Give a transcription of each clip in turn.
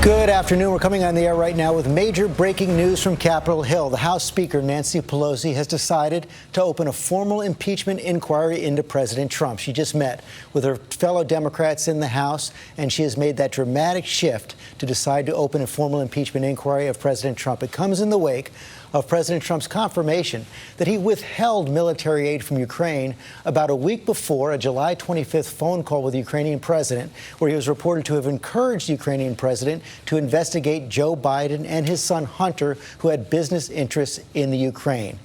Good afternoon. We're coming on the air right now with major breaking news from Capitol Hill. The House Speaker, Nancy Pelosi, has decided to open a formal impeachment inquiry into President Trump. She just met with her fellow Democrats in the House, and she has made that dramatic shift to decide to open a formal impeachment inquiry of President Trump. It comes in the wake of President Trump's confirmation that he withheld military aid from Ukraine about a week before a July 25th phone call with the Ukrainian president, where he was reported to have encouraged the Ukrainian president to investigate Joe Biden and his son Hunter, who had business interests in the Ukraine.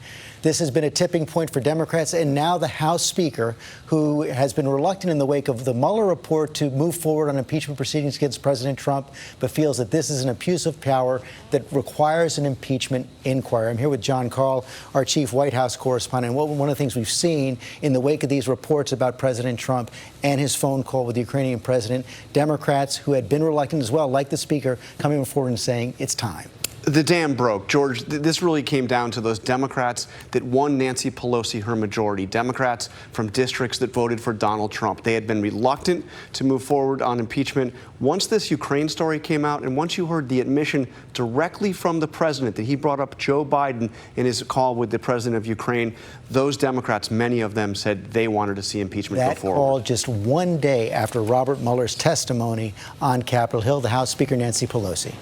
This has been a tipping point for Democrats, and now the House Speaker, who has been reluctant in the wake of the Mueller report to move forward on impeachment proceedings against President Trump, but feels that this is an abuse of power that requires an impeachment inquiry. I'm here with John Karl, our chief White House correspondent. One of the things we've seen in the wake of these reports about President Trump and his phone call with the Ukrainian president, Democrats who had been reluctant as well, like the Speaker, coming forward and saying it's time. The dam broke, George. This really came down to those Democrats that won Nancy Pelosi her majority, Democrats from districts that voted for Donald Trump. They had been reluctant to move forward on impeachment. Once this Ukraine story came out, and once you heard the admission directly from the president that he brought up Joe Biden in his call with the president of Ukraine, those Democrats, many of them said they wanted to see impeachment go forward. That call just one day after Robert Mueller's testimony on Capitol Hill. The House Speaker, Nancy Pelosi.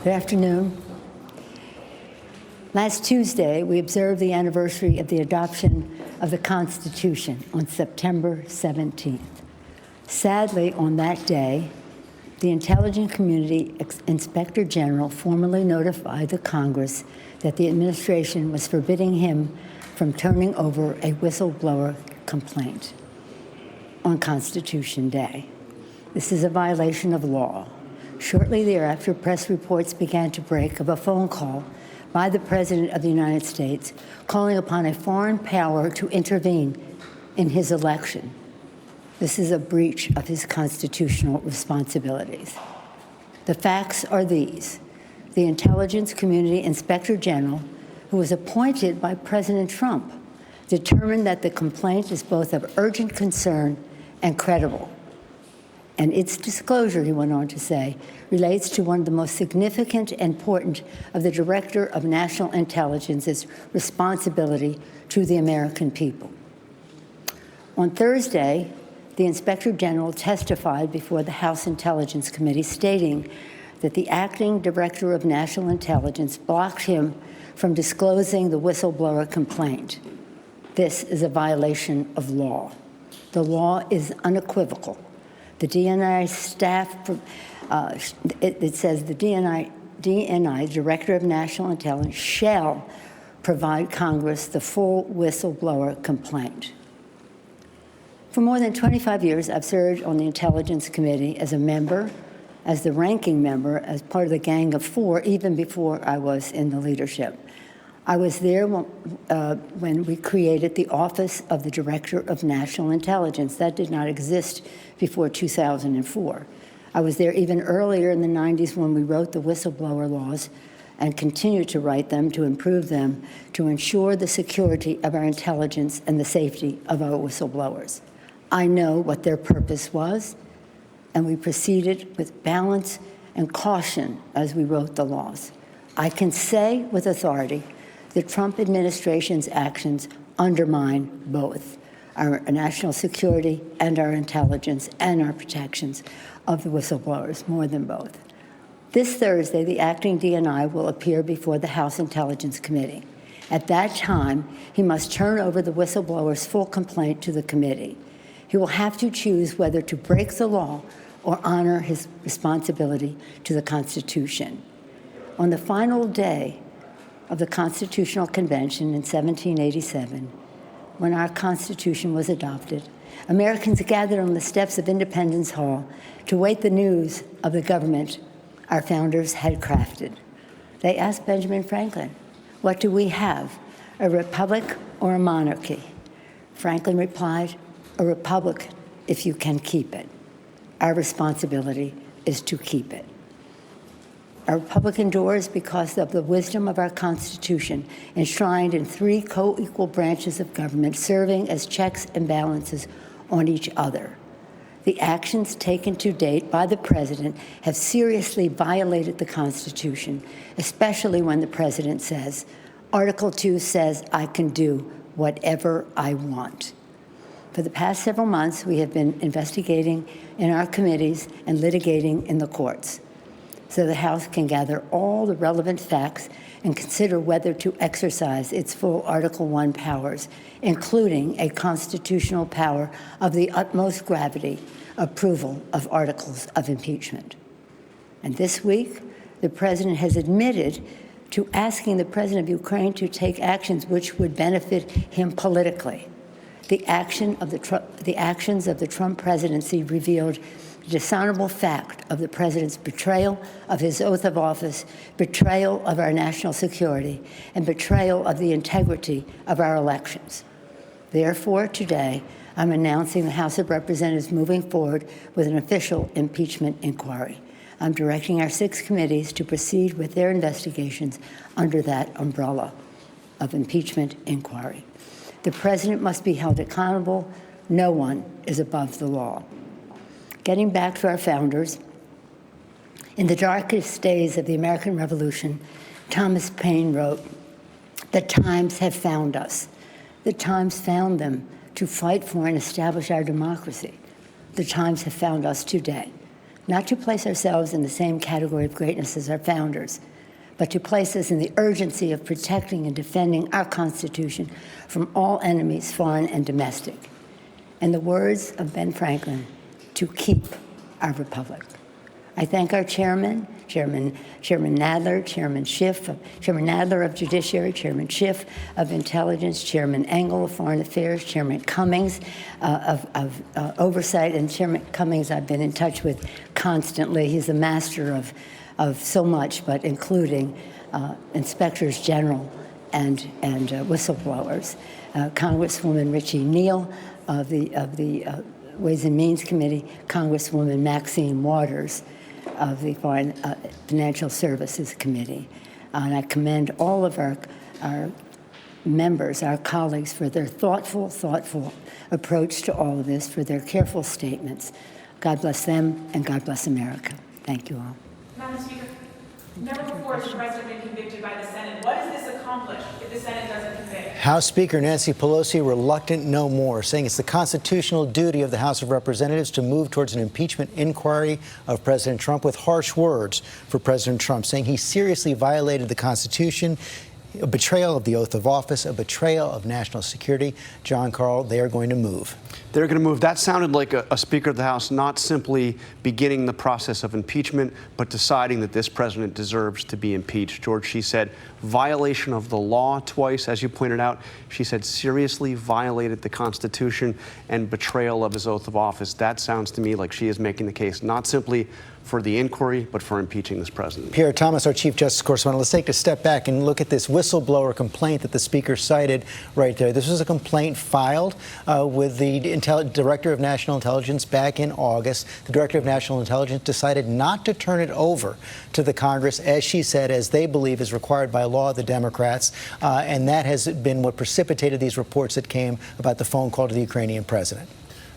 Good afternoon. Last Tuesday, we observed the anniversary of the adoption of the Constitution on September 17th. Sadly, on that day, the Intelligence Community Inspector General formally notified the Congress that the administration was forbidding him from turning over a whistleblower complaint on Constitution Day. This is a violation of law. Shortly thereafter, press reports began to break of a phone call by the President of the United States calling upon a foreign power to intervene in his election. This is a breach of his constitutional responsibilities. The facts are these. The Intelligence Community Inspector General, who was appointed by President Trump, determined that the complaint is both of urgent concern and credible. And its disclosure, he went on to say, relates to one of the most significant and important of the Director of National Intelligence's responsibility to the American people. On Thursday, the Inspector General testified before the House Intelligence Committee, stating that the acting Director of National Intelligence blocked him from disclosing the whistleblower complaint. This is a violation of law. The law is unequivocal. The DNI staff, it says the DNI, Director of National Intelligence, shall provide Congress the full whistleblower complaint. For more than 25 years, I've served on the Intelligence Committee as a member, as the ranking member, as part of the Gang of Four, even before I was in the leadership. I was there when we created the Office of the Director of National Intelligence. That did not exist before 2004. I was there even earlier in the 90s when we wrote the whistleblower laws and continue to write them to improve them to ensure the security of our intelligence and the safety of our whistleblowers. I know what their purpose was, and we proceeded with balance and caution as we wrote the laws. I can say with authority the Trump administration's actions undermine both our national security and our intelligence and our protections of the whistleblowers, more than both. This Thursday, the acting DNI will appear before the House Intelligence Committee. At that time, he must turn over the whistleblower's full complaint to the committee. He will have to choose whether to break the law or honor his responsibility to the Constitution. On the final day of the Constitutional Convention in 1787, when our Constitution was adopted, Americans gathered on the steps of Independence Hall to await the news of the government our founders had crafted. They asked Benjamin Franklin, "What do we have, a republic or a monarchy?" Franklin replied, "A republic if you can keep it. Our responsibility is to keep it." Our republic endures because of the wisdom of our Constitution, enshrined in three co-equal branches of government, serving as checks and balances on each other. The actions taken to date by the president have seriously violated the Constitution, especially when the president says, Article 2 says I can do whatever I want. For the past several months, we have been investigating in our committees and litigating in the courts, so the House can gather all the relevant facts and consider whether to exercise its full Article 1 powers, including a constitutional power of the utmost gravity, approval of articles of impeachment. And this week, the president has admitted to asking the president of Ukraine to take actions which would benefit him politically. The actions of the Trump presidency revealed the dishonorable fact of the president's betrayal of his oath of office, betrayal of our national security, and betrayal of the integrity of our elections. Therefore, today, I'm announcing the House of Representatives moving forward with an official impeachment inquiry. I'm directing our 6 committees to proceed with their investigations under that umbrella of impeachment inquiry. The president must be held accountable. No one is above the law. Getting back to our founders, in the darkest days of the American Revolution, Thomas Paine wrote, "The times have found us. The times found them to fight for and establish our democracy. The times have found us today, not to place ourselves in the same category of greatness as our founders, but to place us in the urgency of protecting and defending our Constitution from all enemies, foreign and domestic." In the words of Ben Franklin, to keep our republic. I thank our Chairman Nadler, Chairman Schiff, Chairman Nadler of Judiciary, Chairman Schiff of Intelligence, Chairman Engel of Foreign Affairs, Chairman Cummings of Oversight, and Chairman Cummings I've been in touch with constantly. He's a master of so much, but including inspectors general and whistleblowers. Congresswoman Richie Neal of the Ways and Means Committee, Congresswoman Maxine Waters of the Foreign Financial Services Committee. And I commend all of our members, our colleagues, for their thoughtful approach to all of this, for their careful statements. God bless them, and God bless America. Thank you all. Madam Speaker, never before has the president been convicted by the Senate. What does this accomplish if the Senate doesn't convict? House Speaker Nancy Pelosi reluctant no more, saying it's the constitutional duty of the House of Representatives to move towards an impeachment inquiry of President Trump, with harsh words for President Trump, saying he seriously violated the Constitution, a betrayal of the oath of office, a betrayal of national security. John Carl, they are going to move. They're going to move. That sounded like a Speaker of the House not simply beginning the process of impeachment, but deciding that this president deserves to be impeached. George, she said violation of the law twice, as you pointed out. She said seriously violated the Constitution and betrayal of his oath of office. That sounds to me like she is making the case not simply for the inquiry, but for impeaching this president. Pierre Thomas, our Chief Justice correspondent. Let's take a step back and look at this whistleblower complaint that the Speaker cited right there. This was a complaint filed with the Director of National Intelligence back in August. The Director of National Intelligence decided not to turn it over to the Congress, as she said, as they believe is required by law of the Democrats. And that has been what precipitated these reports that came about the phone call to the Ukrainian president.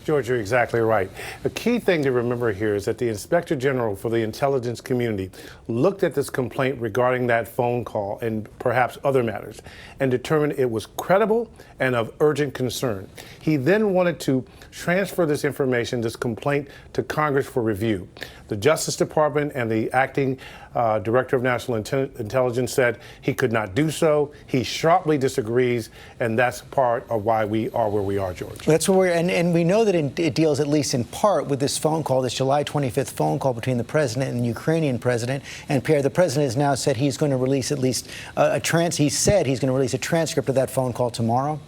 George, you're exactly right. The key thing to remember here is that the Inspector General for the intelligence community looked at this complaint regarding that phone call and perhaps other matters and determined it was credible and of urgent concern. He then wanted to transfer this information, this complaint, to Congress for review. The Justice Department and the acting Director of National Intelligence said he could not do so. He sharply disagrees, and that's part of why we are where we are, George. That's where we're, and we know that it deals at least in part with this phone call, this July 25th phone call between the president and the Ukrainian president. And Pierre, the president has now said he's going to release at least he said he's going to release a transcript of that phone call tomorrow.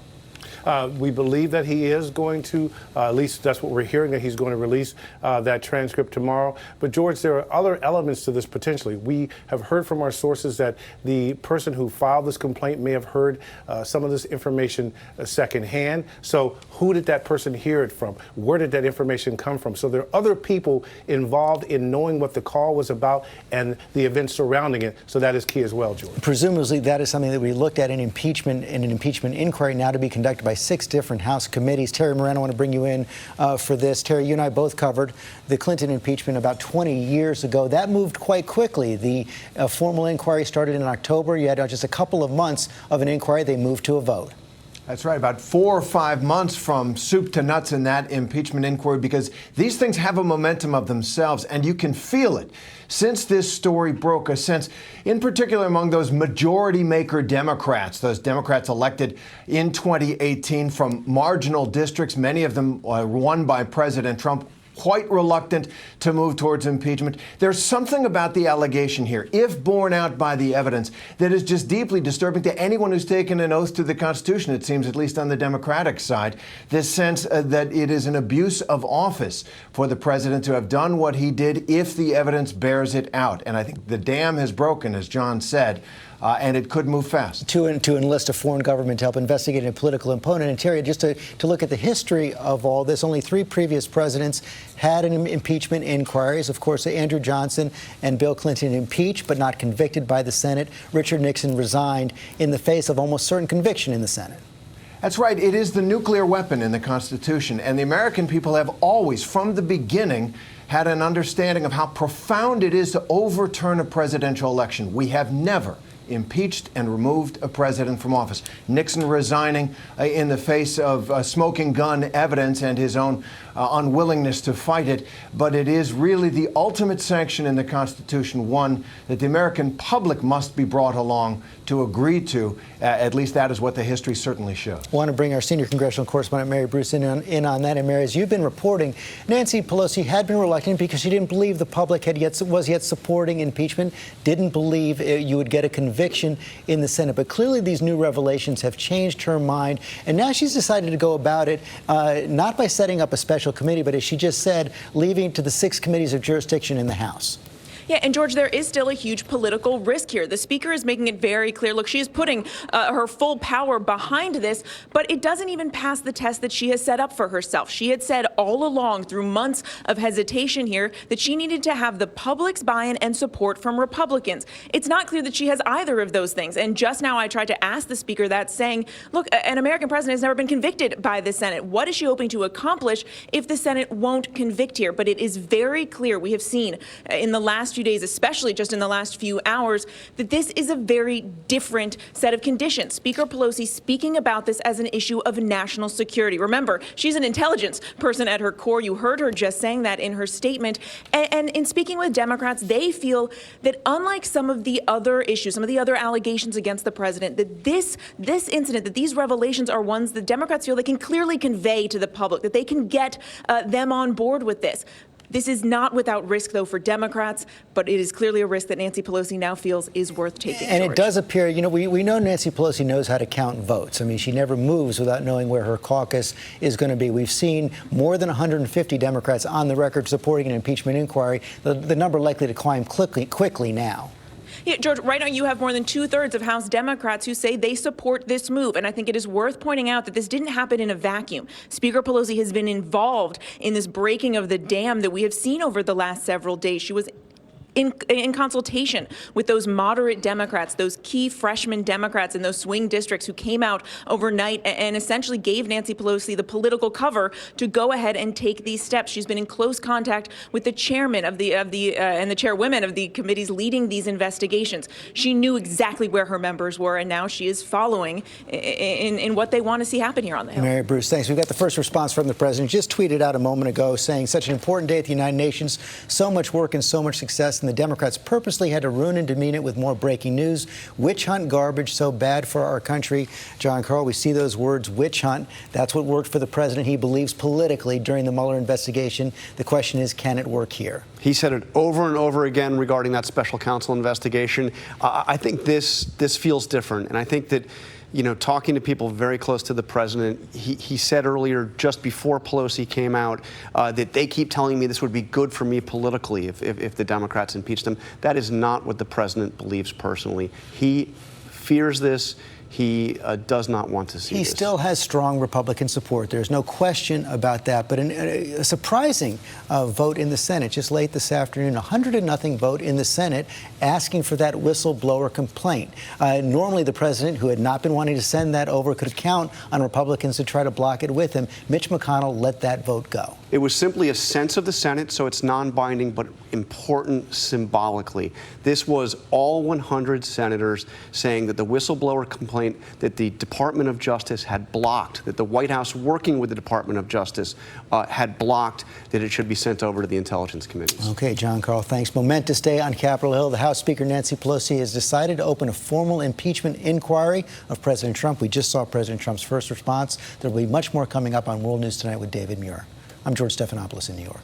We believe that he is going to, at least that's what we're hearing, that he's going to release that transcript tomorrow. But, George, there are other elements to this potentially. We have heard from our sources that the person who filed this complaint may have heard some of this information secondhand. So who did that person hear it from? Where did that information come from? So there are other people involved in knowing what the call was about and the events surrounding it. So that is key as well, George. Presumably that is something that we looked at in an impeachment inquiry now to be conducted by by 6 different House committees. Terry Moran, I want to bring you in for this. Terry, you and I both covered the Clinton impeachment about 20 years ago. That moved quite quickly. The formal inquiry started in October. You had just a couple of months of an inquiry. They moved to a vote. That's right, about 4 or 5 months from soup to nuts in that impeachment inquiry, because these things have a momentum of themselves, and you can feel it. Since this story broke, a sense, in particular among those majority maker Democrats, those Democrats elected in 2018 from marginal districts, many of them won by President Trump, quite reluctant to move towards impeachment. There's something about the allegation here, if borne out by the evidence, that is just deeply disturbing to anyone who's taken an oath to the Constitution, it seems, at least on the Democratic side. This sense that it is an abuse of office for the president to have done what he did if the evidence bears it out. And I think the dam has broken, as John said. And it could move fast. To enlist a foreign government to help investigate a political opponent. And Terry, just to look at the history of all this, only 3 previous presidents had an impeachment inquiries. Of course, Andrew Johnson and Bill Clinton impeached but not convicted by the Senate. Richard Nixon resigned in the face of almost certain conviction in the Senate. That's right. It is the nuclear weapon in the Constitution. And the American people have always, from the beginning, had an understanding of how profound it is to overturn a presidential election. We have never impeached and removed a president from office. Nixon resigning in the face of smoking gun evidence and his own unwillingness to fight it. But it is really the ultimate sanction in the Constitution, one that the American public must be brought along to agree to. At least that is what the history certainly shows. I want to bring our senior congressional correspondent, Mary Bruce, in on that. And Mary, as you've been reporting, Nancy Pelosi had been reluctant because she didn't believe the public was yet supporting impeachment, didn't believe you would get a conviction in the Senate. But clearly these new revelations have changed her mind. And now she's decided to go about it, not by setting up a special committee, but as she just said, leaving to the 6 committees of jurisdiction in the House. Yeah, and George, there is still a huge political risk here. The Speaker is making it very clear. Look, she is putting her full power behind this, but it doesn't even pass the test that she has set up for herself. She had said all along, through months of hesitation here, that she needed to have the public's buy-in and support from Republicans. It's not clear that she has either of those things. And just now I tried to ask the Speaker that, saying, look, an American president has never been convicted by the Senate. What is she hoping to accomplish if the Senate won't convict here? But it is very clear, we have seen in the last few days, especially just in the last few hours, that this is a very different set of conditions. Speaker Pelosi speaking about this as an issue of national security. Remember, she's an intelligence person at her core. You heard her just saying that in her statement. And in speaking with Democrats, they feel that unlike some of the other issues, some of the other allegations against the president, that this incident, that these revelations are ones that Democrats feel they can clearly convey to the public, that they can get them on board with this. This is not without risk, though, for Democrats, but it is clearly a risk that Nancy Pelosi now feels is worth taking. And George. It does appear, we know Nancy Pelosi knows how to count votes. I mean, she never moves without knowing where her caucus is going to be. We've seen more than 150 Democrats on the record supporting an impeachment inquiry. The number likely to climb quickly now. Yeah, George, right now you have more than 2/3 of House Democrats who say they support this move. And I think it is worth pointing out that this didn't happen in a vacuum. Speaker Pelosi has been involved in this breaking of the dam that we have seen over the last several days. She was in consultation with those moderate Democrats, those key freshman Democrats in those swing districts who came out overnight and essentially gave Nancy Pelosi the political cover to go ahead and take these steps. She's been in close contact with the chairman and the chairwomen of the committees leading these investigations. She knew exactly where her members were, and now she is following in what they want to see happen here on the Hill. Mary Bruce, thanks. We've got the first response from the president. Just tweeted out a moment ago saying, such an important day at the United Nations, so much work and so much success. And the Democrats purposely had to ruin and demean it with more breaking news. Witch hunt garbage, so bad for our country. John Carl, we see those words, witch hunt. That's what worked for the president, he believes, politically during the Mueller investigation. The question is, can it work here? He said it over and over again regarding that special counsel investigation. I think this feels different. And I think that, talking to people very close to the president, he said earlier, just before Pelosi came out, that they keep telling me this would be good for me politically if the Democrats impeached him. That is not what the president believes personally. He fears this. he does not want to see He this. still has strong Republican support. There's no question about that. But a surprising vote in the Senate just late this afternoon, 100-0 vote in the Senate asking for that whistleblower complaint. Normally, the president, who had not been wanting to send that over, could count on Republicans to try to block it with him. Mitch McConnell let that vote go. It was simply a sense of the Senate, so it's non-binding but important symbolically. This was all 100 senators saying that the whistleblower complaint that the Department of Justice had blocked, that the White House, working with the Department of Justice, had blocked, that it should be sent over to the intelligence committees. Okay, John Carl, thanks. Momentous day on Capitol Hill. The House Speaker Nancy Pelosi has decided to open a formal impeachment inquiry of President Trump. We just saw President Trump's first response. There will be much more coming up on World News Tonight with David Muir. I'm George Stephanopoulos in New York.